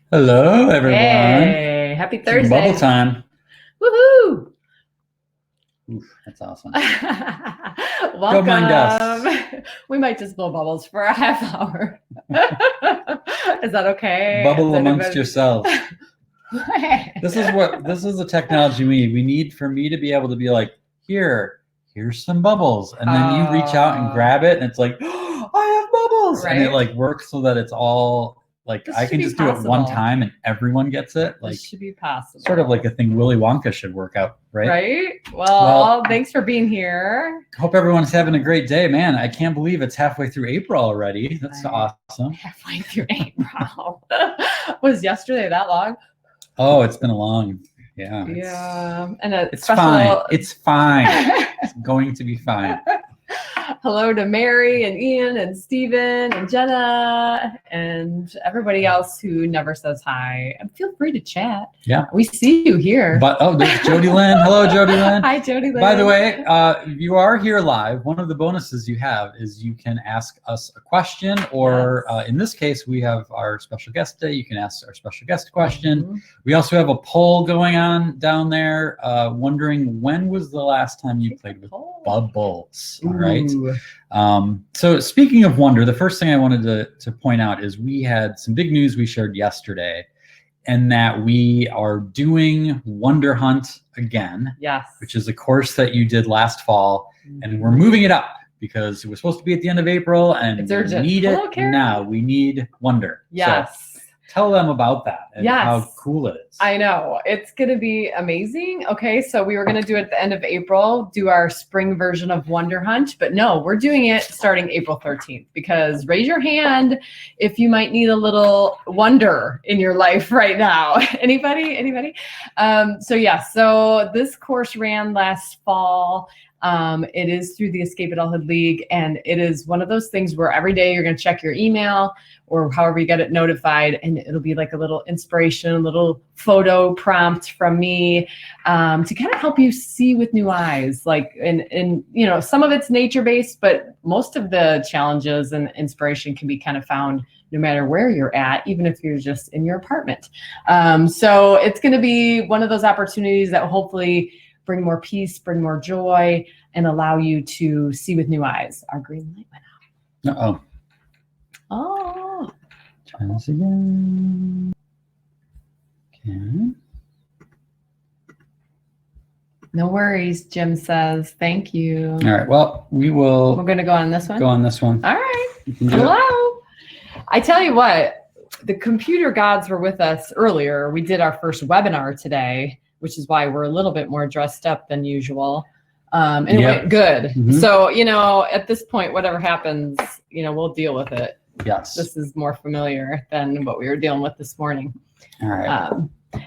Hello, everyone. Hey, happy Thursday. Bubble time. Woohoo! Oof, that's awesome. Welcome. Don't mind us. We might just blow bubbles for a half hour. Is that okay? Bubble amongst yourselves. This is the technology we need. We need for me to be able to be like, here's some bubbles. And then you reach out and grab it and it's like, oh, I have bubbles. Right? And it like works so that it's all like, I can just do it one time and everyone gets it. Like, this should be possible. Sort of like a thing Willy Wonka should work out, right? Right? Well, thanks for being here. Hope everyone's having a great day, man. I can't believe it's halfway through April already. That's awesome. Halfway through April. Was yesterday that long? Oh, it's been a long, yeah. Yeah. And it's fine. It's fine. It's going to be fine. Hello to Mary and Ian and Steven and Jenna and everybody else who never says hi. And feel free to chat. Yeah. We see you here. But there's Jody Lynn. Hello, Jody Lynn. Hi, Jody Lynn. By the way, you are here live. One of the bonuses you have is you can ask us a question, or in this case, we have our special guest today. You can ask our special guest a question. Mm-hmm. We also have a poll going on down there, wondering when was the last time you played with bubbles. All right. So speaking of wonder, the first thing I wanted to point out is we had some big news we shared yesterday, and that we are doing Wonder Hunt again. Yes. Which is a course that you did last fall, and we're moving it up because it was supposed to be at the end of April, and it's urgent. We need it now. We need Wonder. Yes. So tell them about that and how cool it is. I know. It's going to be amazing. Okay, so we were going to do it at the end of April, do our spring version of Wonder Hunt, but no, we're doing it starting April 13th, because raise your hand if you might need a little wonder in your life right now. Anybody? So this course ran last fall. It is through the Escape Adulthood League, and it is one of those things where every day you're going to check your email or however you get it notified, and it'll be like a little inspiration, a little photo prompt from me to kind of help you see with new eyes. Like, and some of it's nature-based, but most of the challenges and inspiration can be kind of found no matter where you're at, even if you're just in your apartment. So it's going to be one of those opportunities that will hopefully bring more peace, bring more joy, and allow you to see with new eyes. Our green light went out. Oh. Try this again. Okay. No worries, Jim says. Thank you. All right. Well, we're going to go on this one? Go on this one. All right. Hello. I tell you what, the computer gods were with us earlier. We did our first webinar today, which is why we're a little bit more dressed up than usual. And it went good. Mm-hmm. So, at this point, whatever happens, we'll deal with it. Yes. This is more familiar than what we were dealing with this morning. All right.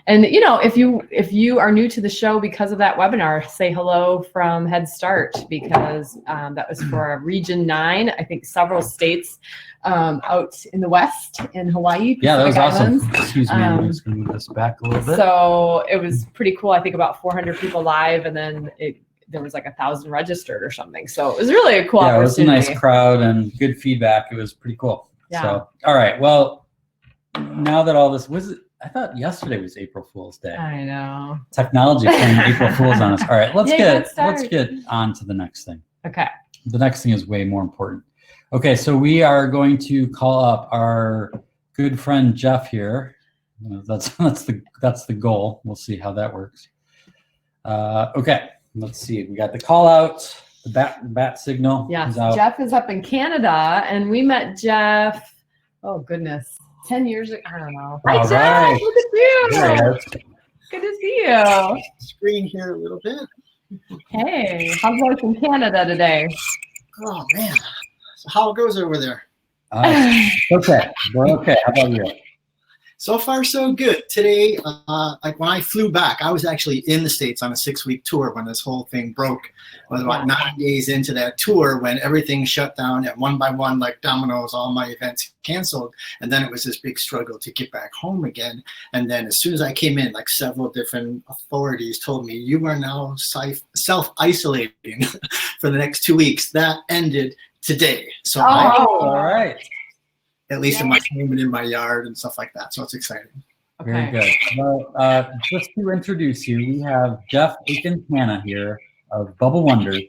And, if you are new to the show because of that webinar, say hello from Head Start, because that was for our Region 9, I think several states out in the West, in Hawaii. Yeah, that was awesome. Excuse me, I'm just going to move this back a little bit. So it was pretty cool. I think about 400 people live, and then there was like 1,000 registered or something. So it was really a cool opportunity. It was a nice crowd and good feedback. It was pretty cool. Yeah. So, all right. Well, now that all this I thought yesterday was April Fool's Day. I know. Technology playing April Fools on us. All right, let's get on to the next thing. Okay. The next thing is way more important. Okay, so we are going to call up our good friend Geoff here. That's the goal. We'll see how that works. Okay, let's see. We got the call out, the bat signal. Yes, Geoff is up in Canada, and we met Geoff. Oh goodness. 10 years ago, I don't know. Hi, Geoff. Right. Look at you. Good to see you. Screen here a little bit. Hey, how's life in Canada today? Oh, man. So how it goes over there? Okay. We're okay. How about you? So far, so good. Today, when I flew back, I was actually in the States on a 6-week tour when this whole thing broke. I was about 9 days into that tour when everything shut down, and one by one, like dominoes, all my events canceled. And then it was this big struggle to get back home again. And then as soon as I came in, like several different authorities told me, you are now self-isolating for the next 2 weeks. That ended today. So all right. At least in my home and in my yard and stuff like that. So it's exciting. Very Okay. good. Well, just to introduce you, we have Geoff Akins-Hannah here of Bubble Wonders,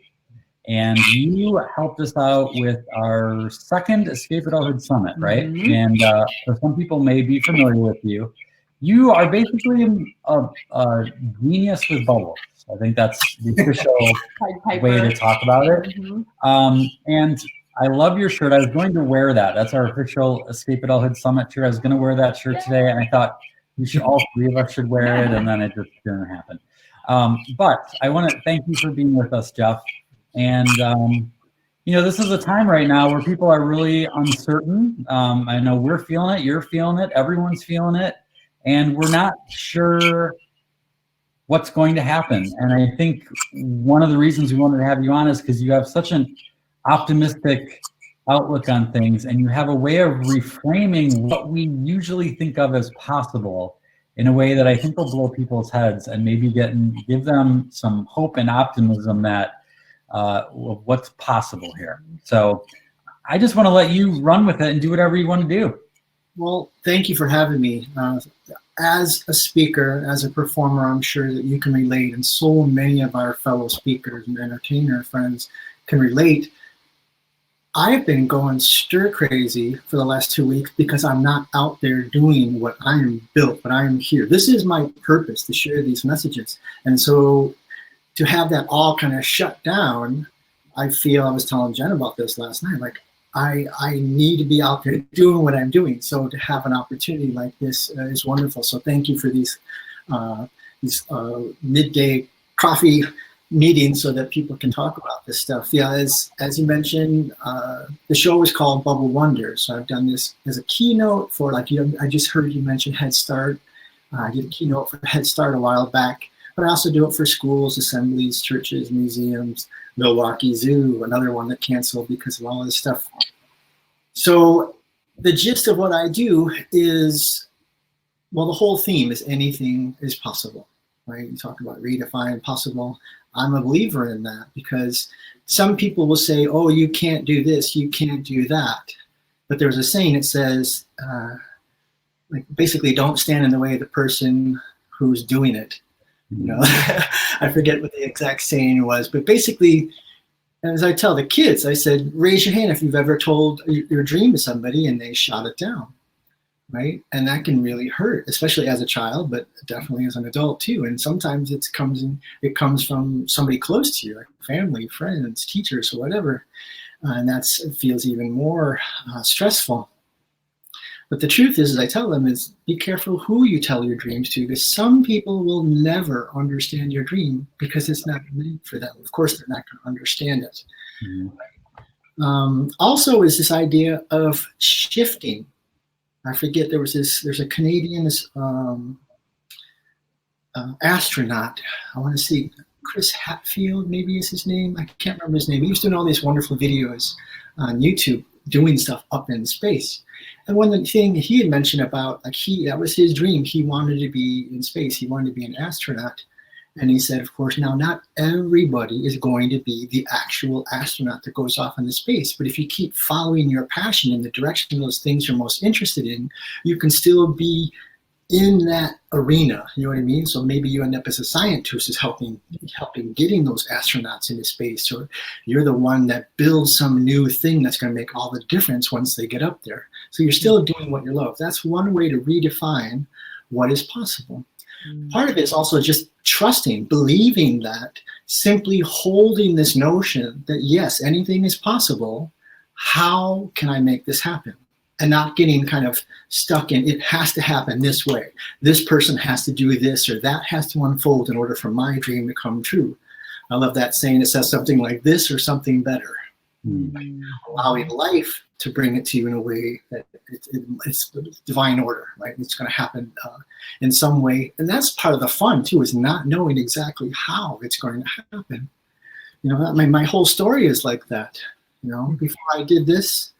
and you helped us out with our second Escape Adulthood Summit, right? Mhm. And so some people may be familiar with you. You are basically a genius with bubbles. I think that's the official Pied way Piper. to talk about it. Mhm. And I love your shirt. I was going to wear that. That's our official Escape Adulthood Summit shirt. I was going to wear that shirt today, and I thought we should all three of us should wear it, and then it just didn't happen. But I want to thank you for being with us, Geoff. And this is a time right now where people are really uncertain. I know we're feeling it. You're feeling it. Everyone's feeling it, and we're not sure what's going to happen. And I think one of the reasons we wanted to have you on is because you have such an optimistic outlook on things, and you have a way of reframing what we usually think of as possible in a way that I think will blow people's heads and maybe give them some hope and optimism that of what's possible here. So I just want to let you run with it and do whatever you want to do. Well, thank you for having me. As a speaker, as a performer, I'm sure that you can relate, and so many of our fellow speakers and entertainer friends can relate. I've been going stir crazy for the last 2 weeks because I'm not out there doing what I am built, but I am here. This is my purpose, to share these messages. And so to have that all kind of shut down, I was telling Jen about this last night, like I need to be out there doing what I'm doing. So to have an opportunity like this is wonderful. So thank you for these midday coffee meetings so that people can talk about this stuff. Yeah, as you mentioned, the show is called Bubble Wonders. So I've done this as a keynote for I just heard you mention Head Start. I did a keynote for Head Start a while back, but I also do it for schools, assemblies, churches, museums, Milwaukee Zoo, another one that canceled because of all this stuff. So the gist of what I do is, well, the whole theme is anything is possible, right? You talk about redefine possible. I'm a believer in that because some people will say, oh, you can't do this, you can't do that. But there's a saying that says, basically, don't stand in the way of the person who's doing it. I forget what the exact saying was, but basically, as I tell the kids, I said, raise your hand if you've ever told your dream to somebody and they shot it down, right? And that can really hurt, especially as a child, but definitely as an adult too. And sometimes it comes from somebody close to you, like family, friends, teachers, or whatever. And it feels even more stressful. But the truth is, as I tell them, is be careful who you tell your dreams to, because some people will never understand your dream because it's not meant for them. Of course, they're not going to understand it. Mm-hmm. Also is this idea of shifting. I forget, there's a Canadian astronaut. I want to see, Chris Hatfield, maybe is his name. I can't remember his name. He was doing all these wonderful videos on YouTube, doing stuff up in space. And one thing he had mentioned about, that was his dream. He wanted to be in space. He wanted to be an astronaut. And he said, of course, now not everybody is going to be the actual astronaut that goes off into space. But if you keep following your passion in the direction of those things you're most interested in, you can still be in that arena. You know what I mean? So maybe you end up as a scientist who's helping getting those astronauts into space, or you're the one that builds some new thing that's going to make all the difference once they get up there. So you're still doing what you love. That's one way to redefine what is possible. Part of it is also just trusting, believing that, simply holding this notion that yes, anything is possible. How can I make this happen? And not getting kind of stuck in, it has to happen this way. This person has to do this, or that has to unfold in order for my dream to come true. I love that saying. It says something like this or something better. Allowing life to bring it to you in a way that it's divine order, right? It's going to happen in some way. And that's part of the fun too, is not knowing exactly how it's going to happen. My whole story is like that. Before I did this,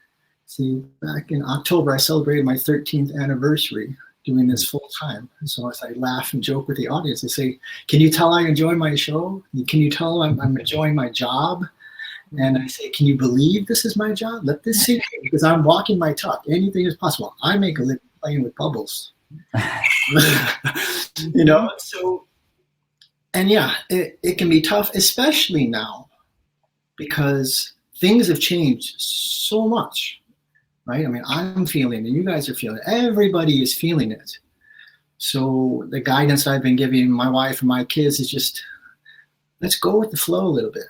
back in October, I celebrated my 13th anniversary doing this full time. And so as I laugh and joke with the audience, I say, can you tell I enjoy my show? Can you tell I'm enjoying my job? And I say, can you believe this is my job? Let this sink in, because I'm walking my talk. Anything is possible. I make a living playing with bubbles. You know, so, and yeah, it can be tough, especially now, because things have changed so much, right? I mean, I'm feeling it, you guys are feeling it, everybody is feeling it. So the guidance I've been giving my wife and my kids is just, let's go with the flow a little bit.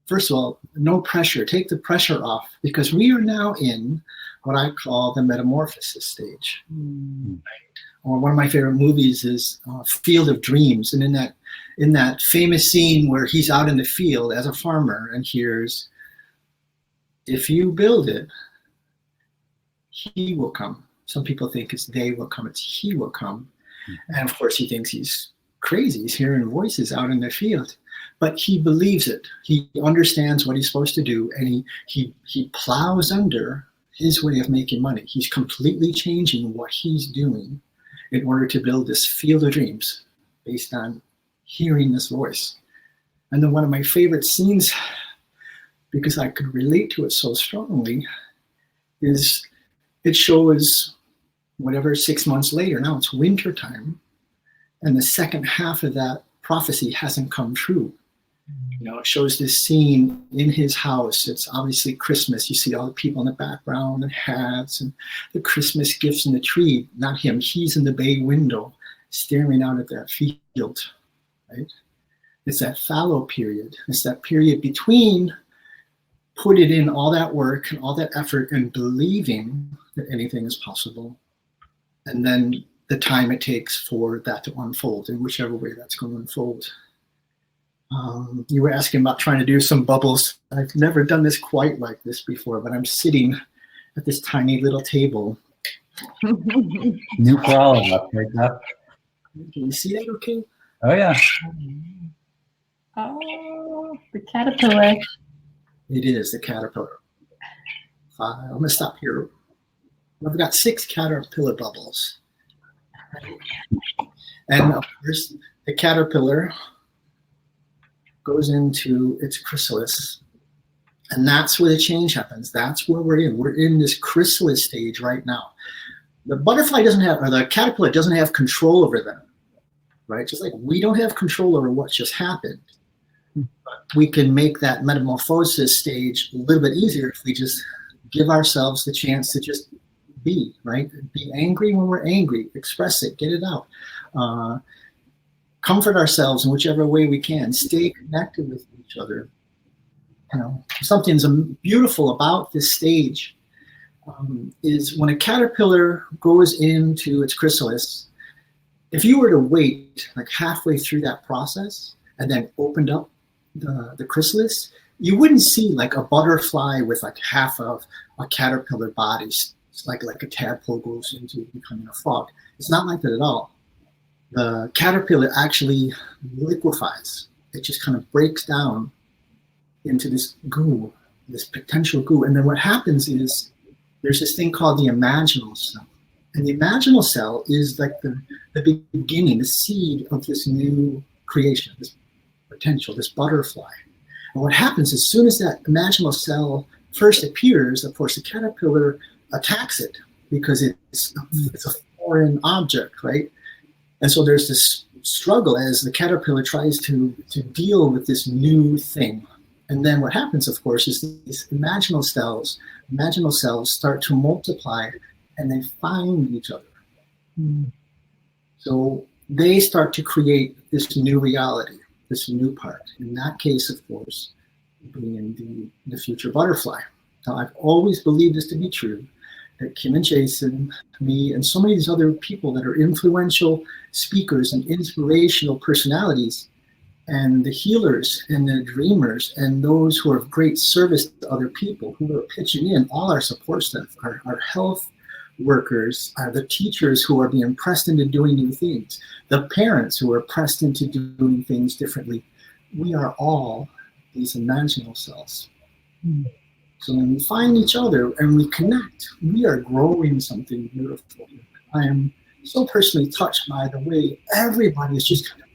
First of all, no pressure, take the pressure off, because we are now in what I call the metamorphosis stage. Right? Or one of my favorite movies is Field of Dreams. And in that famous scene where he's out in the field as a farmer and hears, if you build it, he will come. Some people think it's they will come, it's he will come. And of course he thinks he's crazy. He's hearing voices out in the field, but he believes it. He understands what he's supposed to do, and he plows under his way of making money. He's completely changing what he's doing in order to build this field of dreams based on hearing this voice. And then one of my favorite scenes, because I could relate to it so strongly, is it shows whatever 6 months later, now it's winter time, and the second half of that prophecy hasn't come true. You know, it shows this scene in his house. It's obviously Christmas. You see all the people in the background and hats and the Christmas gifts in the tree. Not him. He's in the bay window staring out at that field, right? It's that fallow period. It's that period between putting in all that work and all that effort and believing that anything is possible, and then the time it takes for that to unfold in whichever way that's going to unfold. You were asking about trying to do some bubbles. I've never done this quite like this before, but I'm sitting at this tiny little table. New for all of us, right, Geoff? Can you see that okay? Oh, yeah. Oh, the caterpillar. It is the caterpillar. I'm going to stop here. I've got 6 caterpillar bubbles. And of course, the caterpillar goes into its chrysalis, and that's where the change happens. That's where we're in. We're in this chrysalis stage right now. The butterfly doesn't have, or the caterpillar doesn't have control over them, right? Just like we don't have control over what just happened. But we can make that metamorphosis stage a little bit easier if we just give ourselves the chance to just be, right? Be angry when we're angry, express it, get it out. Comfort ourselves in whichever way we can. Stay connected with each other. You know, something's beautiful about this stage is when a caterpillar goes into its chrysalis. If you were to wait like halfway through that process and then opened up the chrysalis, you wouldn't see like a butterfly with like half of a caterpillar body. It's like a tadpole goes into becoming a frog. It's not like that at all. The caterpillar actually liquefies. It just kind of breaks down into this goo, this potential goo. And then what happens is there's this thing called the imaginal cell. And the imaginal cell is like the beginning, the seed of this new creation, this potential, this butterfly. And what happens as soon as that imaginal cell first appears, of course, the caterpillar attacks it because it's a foreign object, right? And so there's this struggle as the caterpillar tries to deal with this new thing. And then what happens, of course, is these imaginal cells start to multiply and they find each other. So they start to create this new reality, this new part. In that case, of course, being the future butterfly. Now, I've always believed this to be true, that Kim and Jason, me, and so many of these other people that are influential speakers and inspirational personalities, and the healers and the dreamers and those who are of great service to other people who are pitching in, all our support staff, our health workers, the teachers who are being pressed into doing new things, the parents who are pressed into doing things differently. We are all these imaginal cells. So when we find each other and we connect, we are growing something beautiful. I am so personally touched by the way everybody is just kind of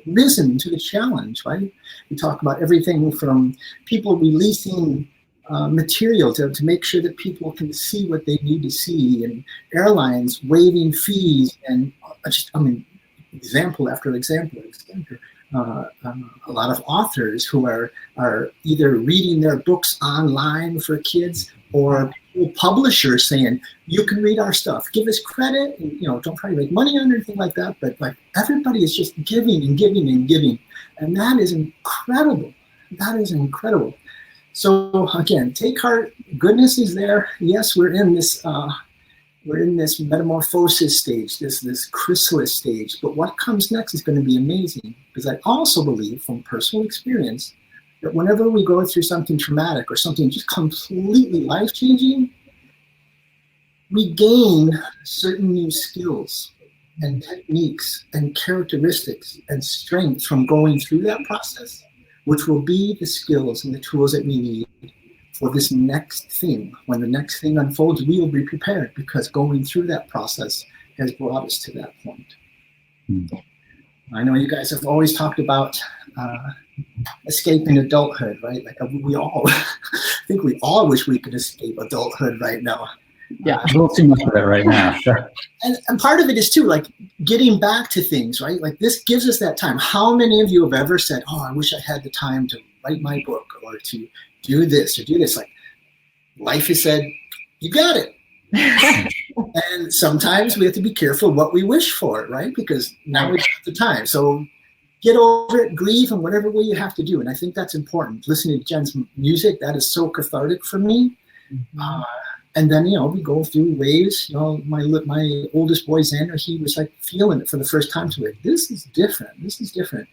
risen to the challenge, right? We talk about everything from people releasing material to make sure that people can see what they need to see, and airlines waiving fees, and example after example. A lot of authors who are either reading their books online for kids, or publishers saying, you can read our stuff, give us credit, and don't try to make money on anything like that, but like everybody is just giving and giving and giving, and that is incredible. That is incredible. So again, take heart. Goodness is there. Yes, we're in this metamorphosis stage, this chrysalis stage. But what comes next is going to be amazing, because I also believe from personal experience that whenever we go through something traumatic or something just completely life-changing, we gain certain new skills and techniques and characteristics and strength from going through that process, which will be the skills and the tools that we need for this next thing. When the next thing unfolds, we will be prepared, because going through that process has brought us to that point. I know you guys have always talked about escaping adulthood, right? Like I think we all wish we could escape adulthood right now. Yeah, a little too much of it right now. Sure. And part of it is too, like getting back to things, right? Like this gives us that time. How many of you have ever said, oh, I wish I had the time to write my book, or to do this or do this? Like life has said, you got it. And sometimes we have to be careful what we wish for, right? Because now we have the time. So get over it, grieve in whatever way you have to do. And I think that's important. Listening to Jen's music, that is so cathartic for me. And then, we go through waves. My oldest boy, Xander, he was like feeling it for the first time. So like, this is different. This is different.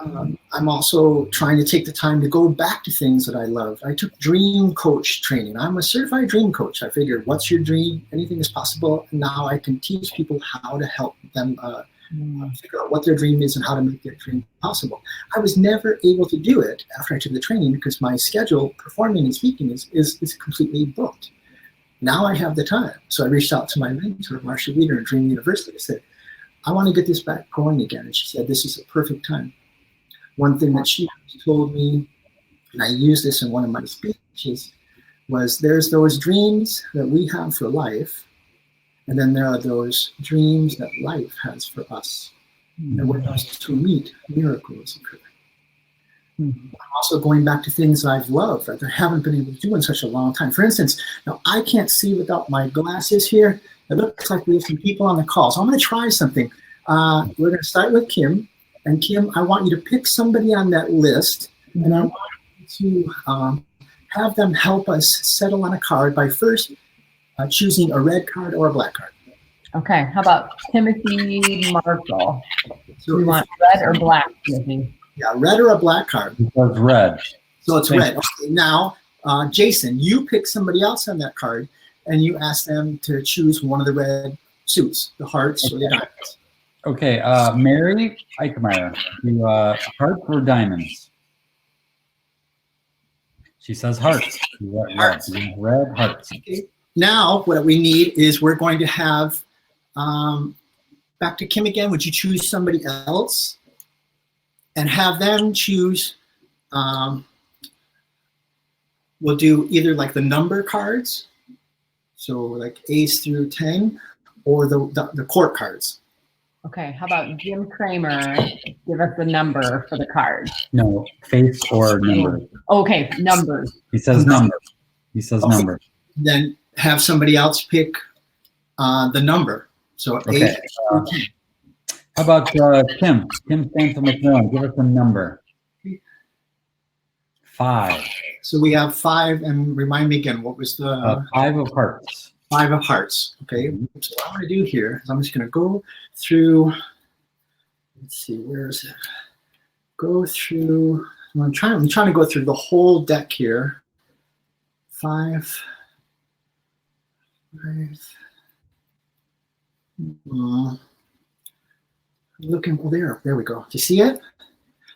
I'm also trying to take the time to go back to things that I love. I took dream coach training. I'm a certified dream coach. I figured, what's your dream? Anything is possible. And now I can teach people how to help them figure out what their dream is and how to make their dream possible. I was never able to do it after I took the training, because my schedule, performing and speaking, is completely booked. Now I have the time. So I reached out to my mentor, Marcia Weeder at Dream University. I said, I want to get this back going again. And she said, this is a perfect time. One thing that she told me, and I used this in one of my speeches, was there's those dreams that we have for life, and then there are those dreams that life has for us. And when those two meet, miracles occur. Also going back to things I've loved that I haven't been able to do in such a long time. For instance, now I can't see without my glasses here. It looks like we have some people on the call. So I'm going to try something. We're going to start with Kim. And Kim, I want you to pick somebody on that list, and I want you to have them help us settle on a card by first choosing a red card or a black card. Okay, how about Timothy Marshall? So You want red or black, Timothy? Yeah, red or a black card. It says red. So it's red. Okay, now, Jason, you pick somebody else on that card, and you ask them to choose one of the red suits, the hearts or the diamonds. Okay, Mary Eichmeyer, do hearts or diamonds? She says hearts. Hearts. Red hearts. Okay. Now, what we need is we're going to have, back to Kim again, would you choose somebody else? And have them choose, we'll do either like the number cards, so like A's through 10, or the court cards. Okay, how about Jim Kramer? Give us the number for the card. No, face or number. Okay, numbers. He says number. He says Okay. number. Then have somebody else pick the number. So Okay. A. How about Kim? Kim Stanton McMillan. Give us a number. 5. So we have 5, and remind me again, what was the 5 of hearts. 5 of hearts? Okay. So what I'm going to do here is I'm just going to go through. Let's see, where is it? Go through. I'm trying to go through the whole deck here. 5. Looking, well, there we go. Do you see it?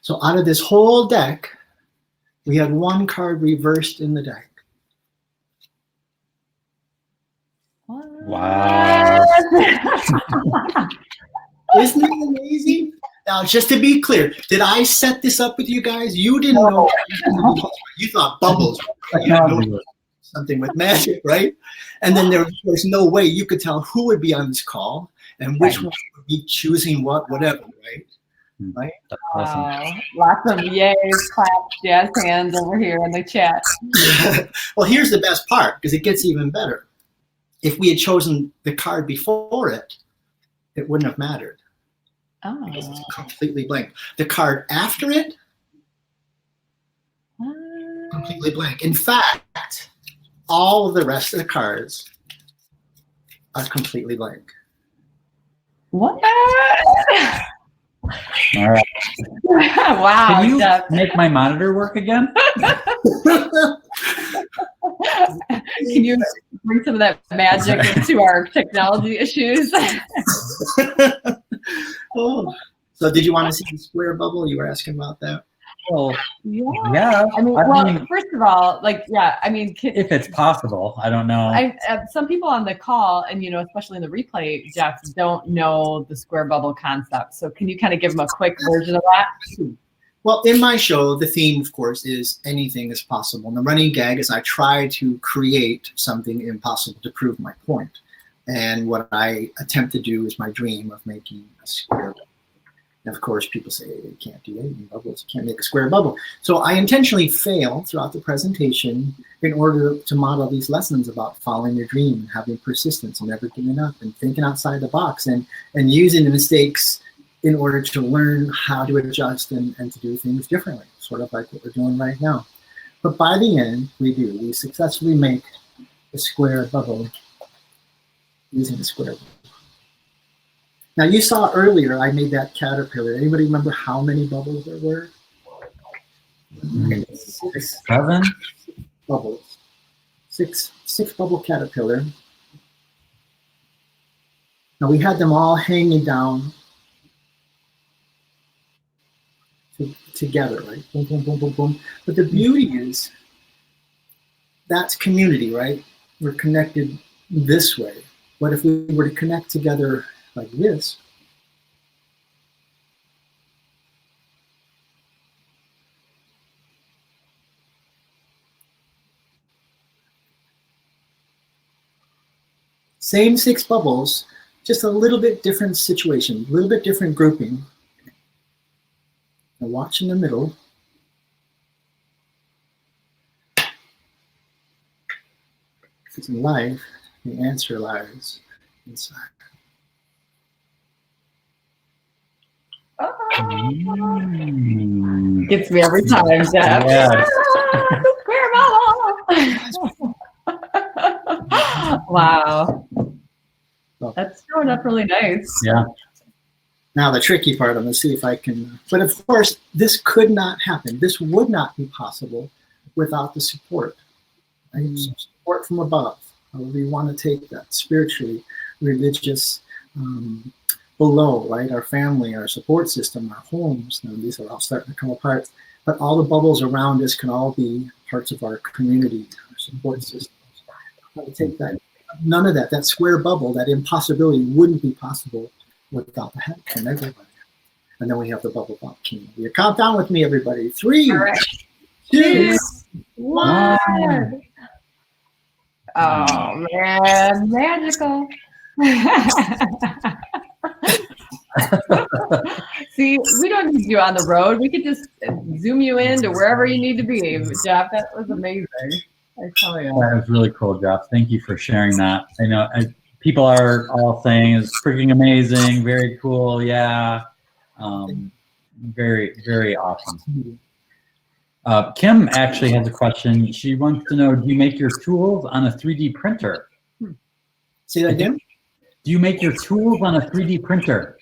So out of this whole deck, we had one card reversed in the deck. Wow. Isn't it amazing? Now, just to be clear, did I set this up with you guys? You didn't know. You thought bubbles were Technology. Something with magic, right? And then there's no way you could tell who would be on this call and which one would be choosing what, whatever, right? Right? That's awesome. Lots of yays, claps, jazz hands over here in the chat. Well, here's the best part, because it gets even better. If we had chosen the card before it, it wouldn't have mattered. Oh. Because it's completely blank. The card after it, completely blank. In fact, all of the rest of the cards are completely blank. What? All right. Wow. Can you Geoff. make my monitor work again? Can you bring some of that magic into our technology issues? Oh. So did you want to see the square bubble? You were asking about that. Well, Yeah. I mean, first of all, if it's possible, I don't know. Some people on the call, and especially in the replay, Geoff, don't know the square bubble concept. So can you kind of give them a quick version of that? Well, in my show, the theme, of course, is anything is possible. And the running gag is I try to create something impossible to prove my point. And what I attempt to do is my dream of making a square bubble. And of course, people say, you can't do anything bubbles, you can't make a square bubble. So I intentionally fail throughout the presentation in order to model these lessons about following your dream and having persistence and never giving up and thinking outside the box and using the mistakes in order to learn how to adjust and to do things differently, sort of like what we're doing right now. But by the end, we successfully make a square bubble using a square bubble. Now you saw earlier, I made that caterpillar. Anybody remember how many bubbles there were? 7 bubbles. Six bubble caterpillar. Now we had them all hanging down together, right? Boom, boom, boom, boom, boom. But the beauty is that's community, right? We're connected this way. What if we were to connect together like this? Same 6 bubbles, just a little bit different situation, a little bit different grouping. Now watch in the middle. If it's in life, the answer lies inside. Gets me every time, Geoff. Yes. Square bubble. Wow. That's showing up really nice. Yeah. Now the tricky part, I'm going to see if I can, but of course, this could not happen. This would not be possible without the support. Right? Support from above, however you want to take that, spiritually, religious, below, right? Our family, our support system, our homes. Now these are all starting to come apart, but all the bubbles around us can all be parts of our community, our support system. How to take that? None of that. That square bubble, that impossibility wouldn't be possible without the help from everybody. And then we have the bubble volcano. You count down with me, everybody. 3, right. 2, 1. Oh man, magical. See, we don't need you on the road. We could just zoom you in to wherever you need to be. Geoff, that was amazing. I tell you. That was really cool, Geoff. Thank you for sharing that. I know people are all saying it's freaking amazing, very cool, yeah. Very, very awesome. Kim actually has a question. She wants to know, do you make your tools on a 3D printer? Say that again? Do you make your tools on a 3D printer?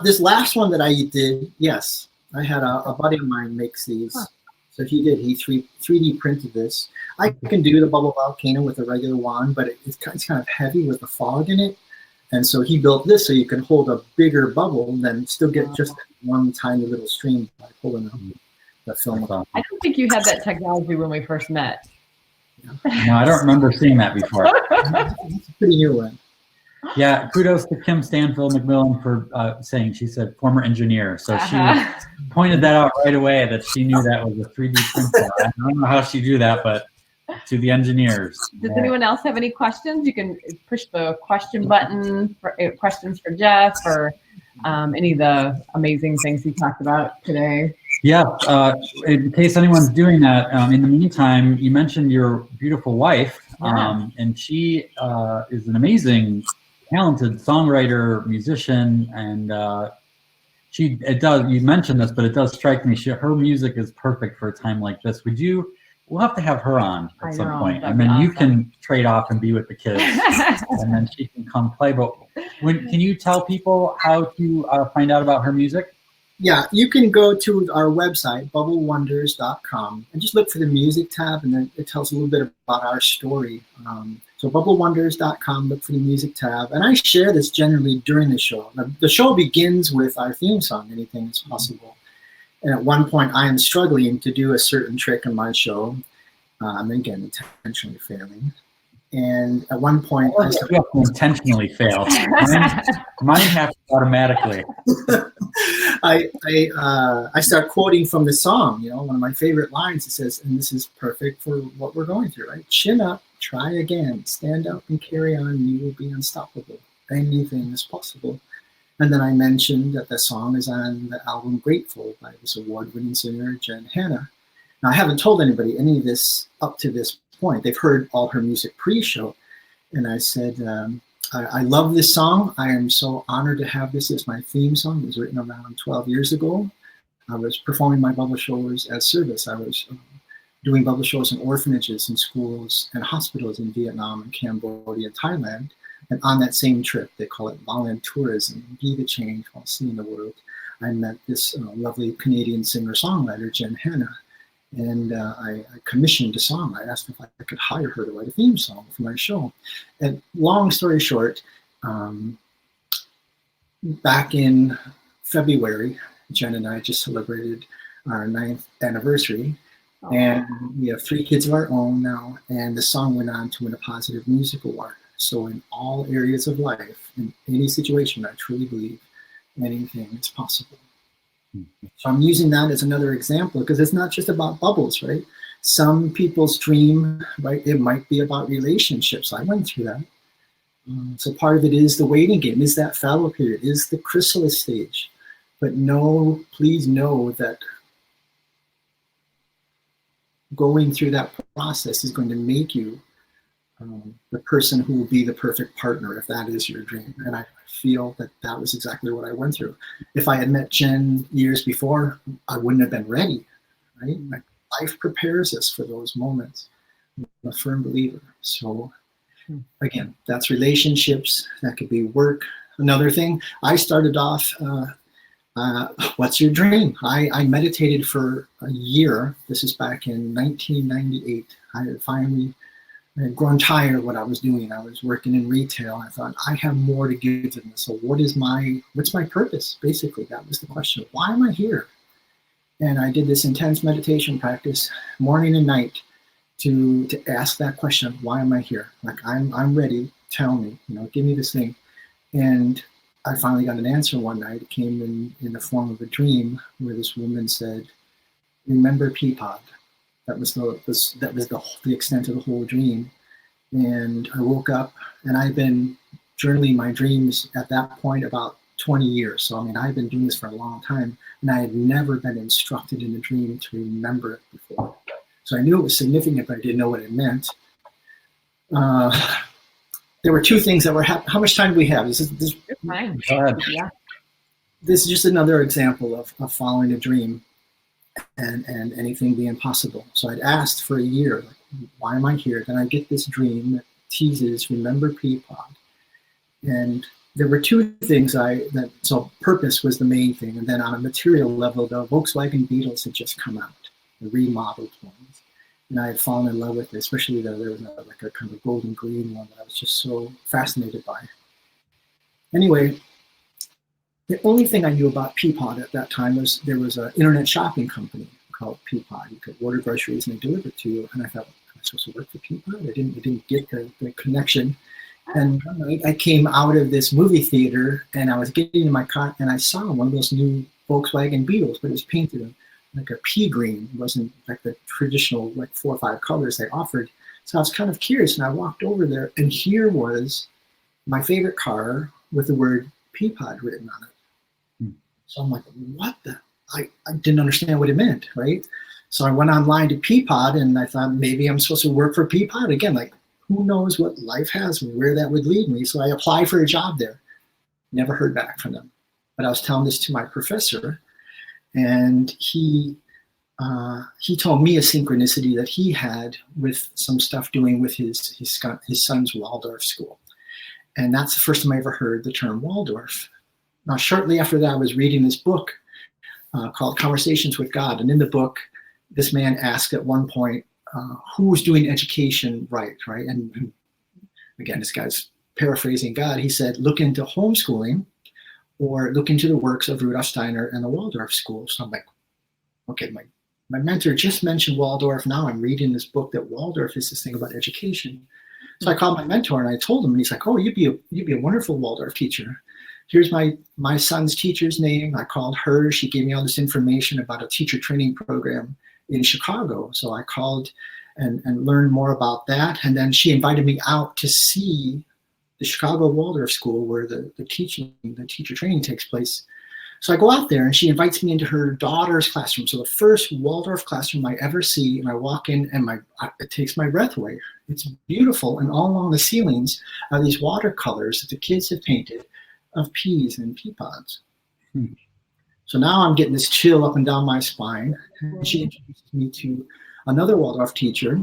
This last one that I did, yes. I had a buddy of mine makes these. Huh. So he 3D printed this. I can do the bubble volcano with a regular wand, but it's kind of heavy with the fog in it. And so he built this so you can hold a bigger bubble and then still get just one tiny little stream by pulling the film. I don't think you had that technology when we first met. No, I don't remember seeing that before. That's a pretty new one. Yeah, kudos to Kim Stanfield McMillan for saying, she said former engineer. So she pointed that out right away, that she knew that was a 3D printer. I don't know how she do that, but to the engineers. Does anyone else have any questions? You can push the question button for questions for Geoff or any of the amazing things he talked about today. Yeah, in case anyone's doing that, in the meantime, you mentioned your beautiful wife, and she is an amazing, talented songwriter, musician, and you mentioned this, but it does strike me, her music is perfect for a time like this. We'll have to have her on at some point, and then you can trade off and be with the kids, and then she can come play. But can you tell people how to find out about her music? Yeah, you can go to our website, bubblewonders.com, and just look for the music tab, and then it tells a little bit about our story. So bubblewonders.com, look for the music tab. And I share this generally during the show. The show begins with our theme song, Anything is Possible. And at one point, I am struggling to do a certain trick in my show. I'm again intentionally failing. And at one point, I have to intentionally fail. Mine happens automatically. I start quoting from the song. One of my favorite lines. It says, and this is perfect for what we're going through, right? Chin up, try again, stand up and carry on. You will be unstoppable. Anything is possible. And then I mentioned that the song is on the album Grateful by this award-winning singer, Jen Hannah. Now, I haven't told anybody any of this up to this point. They've heard all her music pre-show. And I said, I love this song. I am so honored to have this as my theme song. It was written around 12 years ago. I was performing my bubble shows as service. I was doing bubble shows in orphanages and schools and hospitals in Vietnam and Cambodia and Thailand. And on that same trip, they call it volunteerism, be the change while seeing the world. I met this lovely Canadian singer-songwriter, Jen Hannah, and I commissioned a song. I asked if I could hire her to write a theme song for my show. And long story short, back in February, Jen and I just celebrated our 9th anniversary. Oh. And we have 3 kids of our own now, and the song went on to win a Positive Music Award. So in all areas of life, in any situation, I truly believe anything is possible. So I'm using that as another example because it's not just about bubbles, right? Some people's dream, right? It might be about relationships. I went through that. So part of it is the waiting game, is that fallow period, is the chrysalis stage. But please know that going through that process is going to make you the person who will be the perfect partner if that is your dream. And I feel that was exactly what I went through. If I had met Jen years before, I wouldn't have been ready, right? Like, life prepares us for those moments. I'm a firm believer. So again, that's relationships, that could be work. Another thing, I started off, what's your dream? I meditated for a year. This is back in 1998. I had grown tired of what I was doing. I was working in retail. I thought, I have more to give than this. So what's my purpose? Basically, that was the question. Why am I here? And I did this intense meditation practice morning and night to ask that question, why am I here? Like, I'm ready, tell me, give me this thing. And I finally got an answer one night. It came in the form of a dream where this woman said, remember Peapod. That was the extent of the whole dream. And I woke up, and I've been journaling my dreams at that point about 20 years. So, I've been doing this for a long time, and I had never been instructed in a dream to remember it before. So I knew it was significant, but I didn't know what it meant. There were 2 things that were happening. How much time do we have? This fine. Go ahead. Yeah. This is just another example of following a dream and anything being possible. So I'd asked for a year, like, why am I here? Then I get this dream that teases, remember Peapod. And there were 2 things so purpose was the main thing. And then on a material level, the Volkswagen Beetles had just come out, the remodeled ones. And I had fallen in love with it, especially there was a kind of golden green one that I was just so fascinated by. Anyway, the only thing I knew about Peapod at that time was there was an internet shopping company called Peapod. You could order groceries and they delivered to you. And I thought, am I supposed to work for Peapod? I didn't get the connection. And one night I came out of this movie theater and I was getting in my car and I saw one of those new Volkswagen Beetles, but it was painted like a pea green. It wasn't like the traditional 4 or 5 colors they offered. So I was kind of curious, and I walked over there, and here was my favorite car with the word Peapod written on it. So I'm like, what the? I didn't understand what it meant, right? So I went online to Peapod, and I thought maybe I'm supposed to work for Peapod again. Like, who knows what life has and where that would lead me? So I applied for a job there. Never heard back from them. But I was telling this to my professor, and he told me a synchronicity that he had with some stuff doing with his son's Waldorf school. And that's the first time I ever heard the term Waldorf. Now, shortly after that, I was reading this book called Conversations with God. And in the book, this man asked at one point, who was doing education right? And again, this guy's paraphrasing God. He said, look into homeschooling or look into the works of Rudolf Steiner and the Waldorf school. So I'm like, okay, my mentor just mentioned Waldorf. Now I'm reading this book that Waldorf is this thing about education. So I called my mentor and I told him, and he's like, oh, you'd be a wonderful Waldorf teacher. Here's my son's teacher's name. I called her. She gave me all this information about a teacher training program in Chicago. So I called and learned more about that. And then she invited me out to see the Chicago Waldorf School where the teacher training takes place. So I go out there and she invites me into her daughter's classroom. So the first Waldorf classroom I ever see, and I walk in and it takes my breath away. It's beautiful. And all along the ceilings are these watercolors that the kids have painted of peas and pea pods. So now I'm getting this chill up and down my spine. And she introduces me to another Waldorf teacher.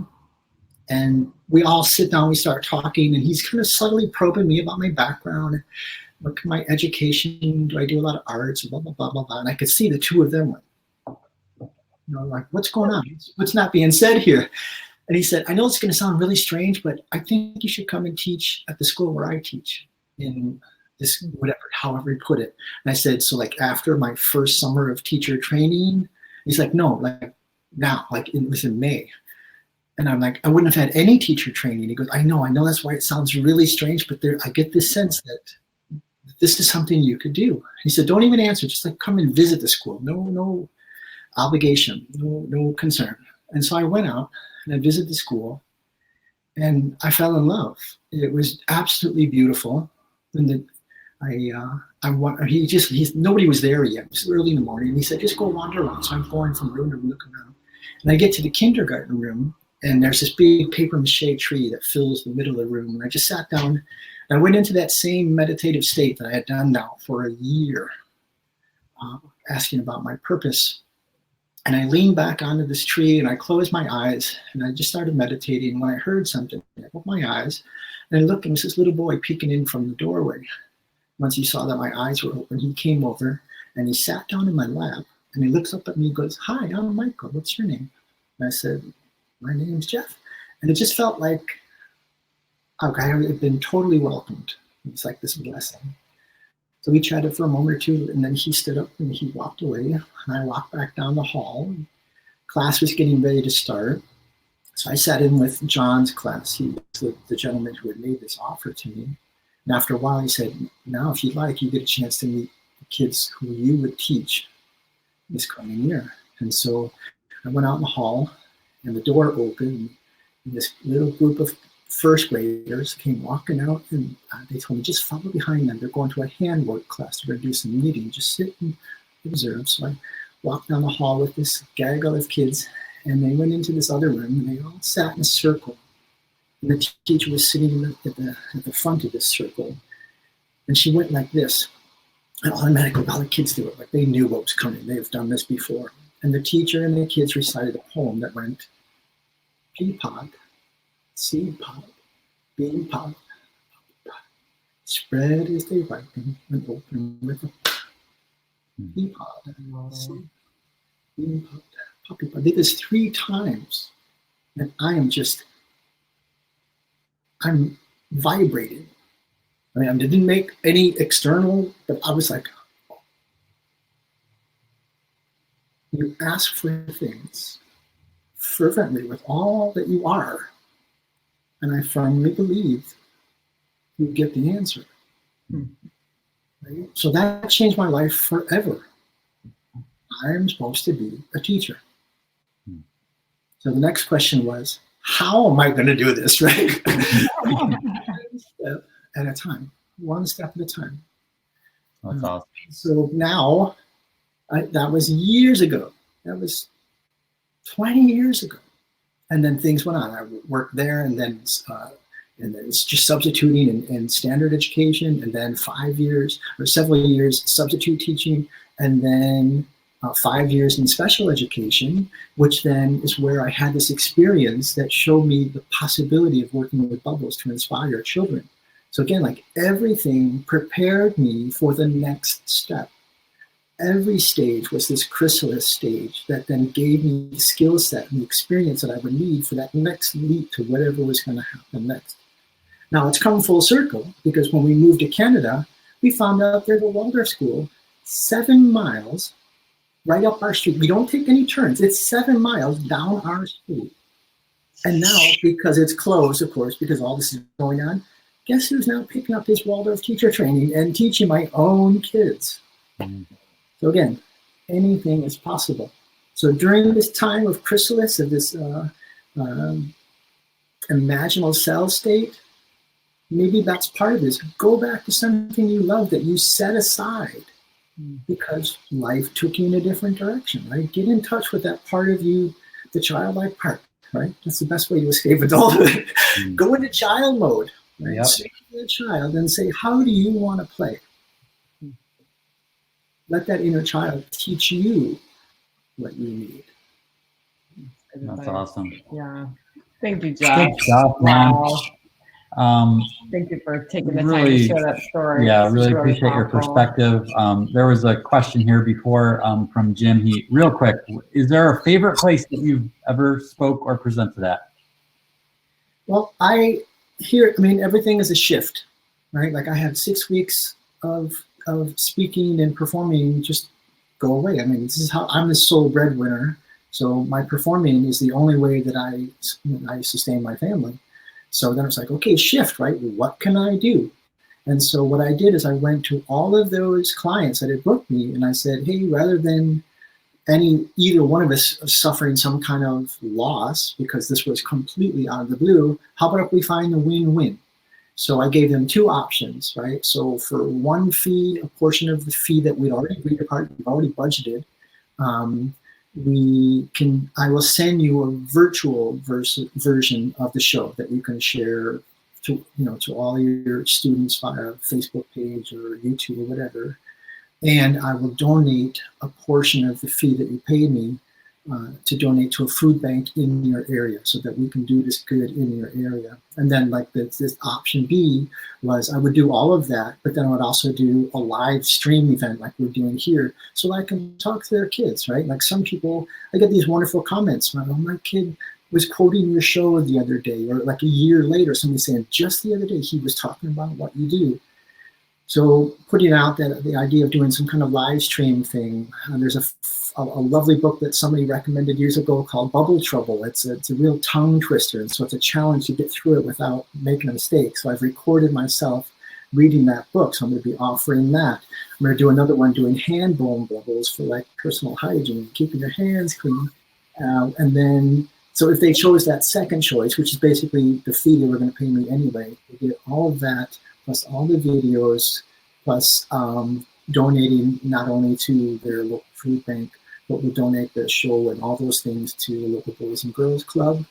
And we all sit down, we start talking, and he's kind of subtly probing me about my background. What my education, do I do a lot of arts, blah, blah, blah, blah, blah. And I could see the two of them like, what's going on? What's not being said here? And he said, I know it's going to sound really strange, but I think you should come and teach at the school where I teach in this, whatever, however he put it. And I said, so like after my first summer of teacher training? He's like, no, like now, like it was in May. And I'm like, I wouldn't have had any teacher training. He goes, I know that's why it sounds really strange, but I get this sense that this is something you could do. He said, don't even answer, just like come and visit the school. No obligation, no concern. And so I went out and I visited the school and I fell in love. It was absolutely beautiful. And nobody was there yet. It was early in the morning. And he said, just go wander around. So I'm going from room to room, looking around. And I get to the kindergarten room and there's this big paper mache tree that fills the middle of the room. And I just sat down. I went into that same meditative state that I had done now for a year, asking about my purpose. And I leaned back onto this tree and I closed my eyes and I just started meditating. When I heard something, I opened my eyes and I looked and it was this little boy peeking in from the doorway. Once he saw that my eyes were open, he came over and he sat down in my lap and he looks up at me and goes, hi, I'm Michael, what's your name? And I said, my name's Geoff. And it just felt like, okay, I had been totally welcomed. It's like this blessing. So we chatted for a moment or two, and then he stood up and he walked away, and I walked back down the hall. Class was getting ready to start. So I sat in with John's class. He was the gentleman who had made this offer to me. And after a while, he said, now, if you'd like, you get a chance to meet the kids who you would teach this coming year. And so I went out in the hall, and the door opened, and this little group of first graders came walking out, and they told me, just follow behind them. They're going to a handwork class. They're going to do some knitting. Just sit and observe. So I walked down the hall with this gaggle of kids, and they went into this other room, and they all sat in a circle. And the teacher was sitting at the front of this circle, and she went like this. And automatically, all the kids do it. Like they knew what was coming. They have done this before. And the teacher and the kids recited a poem that went, pea pod, seed pod, bean pod, spread as they ripen and open with a pea pod, seed, bean pod, poppy pod. They did this 3 times, and I'm vibrating. I mean, I didn't make any external, but I was like, you ask for things fervently with all that you are, and I firmly believe you get the answer. Right? So that changed my life forever. I'm supposed to be a teacher. So the next question was, how am I going to do this, right? Step at a time, one step at a time. That's awesome. So now, that was years ago. That was 20 years ago. And then things went on. I worked there, and then it's just substituting in standard education, and then 5 years or several years substitute teaching, and then 5 years in special education, which then is where I had this experience that showed me the possibility of working with bubbles to inspire children. So again, like everything prepared me for the next step. Every stage was this chrysalis stage that then gave me the skill set and the experience that I would need for that next leap to whatever was going to happen next. Now it's come full circle, because when we moved to Canada, we found out there's a Waldorf school 7 miles right up our street. We don't take any turns. It's 7 miles down our street. And now, because it's closed, of course, because all this is going on, guess who's now picking up this Waldorf teacher training and teaching my own kids? So again, anything is possible. So during this time of chrysalis, of this imaginal cell state, maybe that's part of this. Go back to something you love that you set aside because life took you in a different direction, right? Get in touch with that part of you, the childlike part, right? That's the best way to escape adulthood. Go into child mode, right? Yep. Speak to the child and say, how do you want to play? Let that inner child teach you what you need. That's awesome. Yeah. Thank you, Geoff. Good job, man. Wow. Thank you for taking the time Really, to share that story. Yeah, It's really appreciate your powerful. perspective. There was a question here before from Jim. Real quick, is there a favorite place that you've ever spoke or presented at? Well, everything is a shift, right? Like I had 6 weeks of speaking and performing just go away. I mean, this is how I'm the sole breadwinner. So my performing is the only way that I sustain my family. So then it's like, okay, shift, right? What can I do? And so what I did is I went to all of those clients that had booked me and I said, hey, rather than either one of us suffering some kind of loss, because this was completely out of the blue, how about if we find a win-win? So I gave them 2 options, right? So for one fee, a portion of the fee that we'd already agreed upon, we've already budgeted, I will send you a virtual version of the show that you can share to all your students via Facebook page or YouTube or whatever. And I will donate a portion of the fee that you paid me to donate to a food bank in your area so that we can do this good in your area. And then like this option B was I would do all of that, but then I would also do a live stream event like we're doing here so I can talk to their kids, right? Like some people, I get these wonderful comments, oh, my kid was quoting your show the other day, or like a year later, somebody saying just the other day he was talking about what you do. So putting out the idea of doing some kind of live stream thing, there's a lovely book that somebody recommended years ago called Bubble Trouble. It's a real tongue twister, and so it's a challenge to get through it without making a mistake. So I've recorded myself reading that book, so I'm going to be offering that. I'm going to do another one doing hand blown bubbles for like personal hygiene, keeping your hands clean. And then, so if they chose that second choice, which is basically the fee they were going to pay me anyway, they get all of that, plus all the videos, plus donating not only to their local food bank, but we'll donate the show and all those things to the local Boys and Girls Club,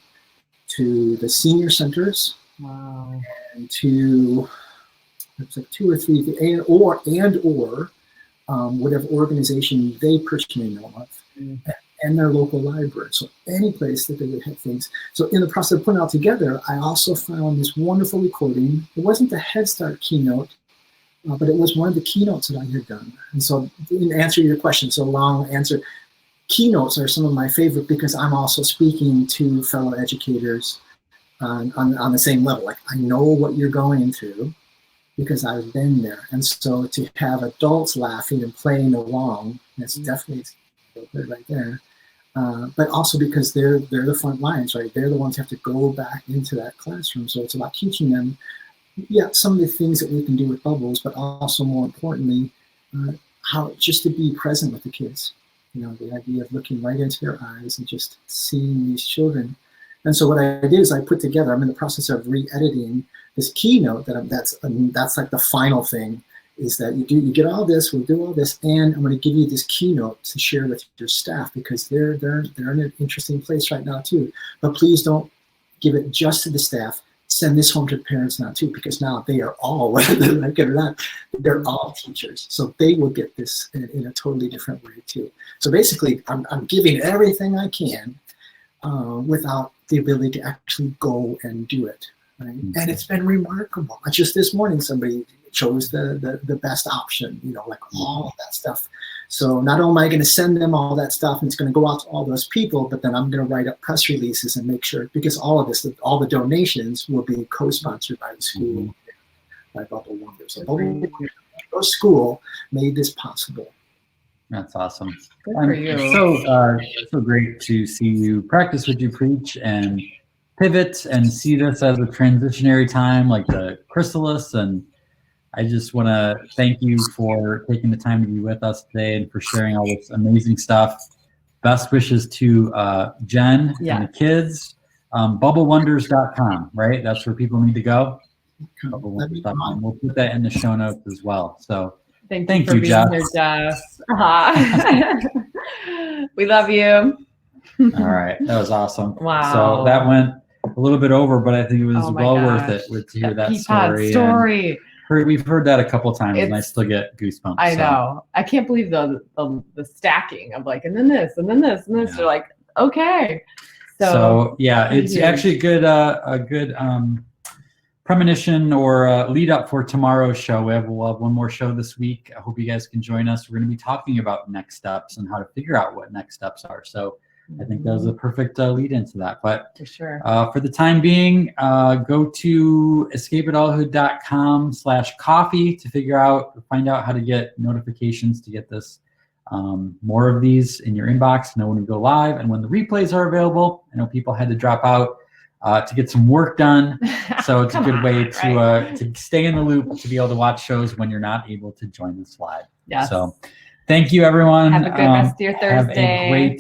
to the senior centers, wow, and to it's like 2 or 3, or whatever organization they personally know of, and their local library. So any place that they would have things. So in the process of putting it all together, I also found this wonderful recording. It wasn't the Head Start keynote, but it was one of the keynotes that I had done. And so in answer to your question, so long answer, keynotes are some of my favorite because I'm also speaking to fellow educators on the same level. Like I know what you're going through because I've been there. And so to have adults laughing and playing along, that's definitely good right there. But also because they're the front lines, right? They're the ones who have to go back into that classroom. So it's about teaching them, some of the things that we can do with bubbles, but also more importantly, how just to be present with the kids. The idea of looking right into their eyes and just seeing these children. And so what I did is I put together, I'm in the process of re-editing this keynote that's like the final thing, is that you get all this, we'll do all this, and I'm going to give you this keynote to share with your staff, because they're in an interesting place right now too. But please don't give it just to the staff. Send this home to the parents now too, because now they are all, whether they like it or not, they're all teachers. So they will get this in a totally different way too. So basically, I'm giving everything I can without the ability to actually go and do it. Right? And it's been remarkable. Just this morning, somebody chose the best option, like all of that stuff. So not only am I going to send them all that stuff and it's going to go out to all those people, but then I'm going to write up press releases and make sure, because all of this, all the donations will be co-sponsored by the school, by Bubble Wonders. So Bubble Wonders school made this possible. That's awesome. Good for you. So great to see you practice what you preach and pivot and see this as a transitionary time, like the chrysalis. And I just want to thank you for taking the time to be with us today and for sharing all this amazing stuff. Best wishes to Jen and the kids. Bubblewonders.com, right? That's where people need to go. Bubblewonders.com. We'll put that in the show notes as well. So thank you, for being Geoff. here, Jeff. We love you. All right, that was awesome. Wow. So that went a little bit over, but I think it was well gosh. worth it to hear that Peapod story. We've heard that a couple times, and I still get goosebumps. I know. I can't believe the stacking of like, and then this, and then this, and this. Yeah. You're like, okay. So yeah, it's actually a good premonition or lead up for tomorrow's show. We'll have one more show this week. I hope you guys can join us. We're going to be talking about next steps and how to figure out what next steps are. So I think that was a perfect lead into that. But for sure, for the time being, go to escapeitallhood.com/coffee to find out how to get notifications to get this more of these in your inbox, know when we go live and when the replays are available. I know people had to drop out to get some work done, so it's a good way to stay in the loop, to be able to watch shows when you're not able to join us live. Yes. So thank you, everyone. Have a good rest of your Thursday. Have a great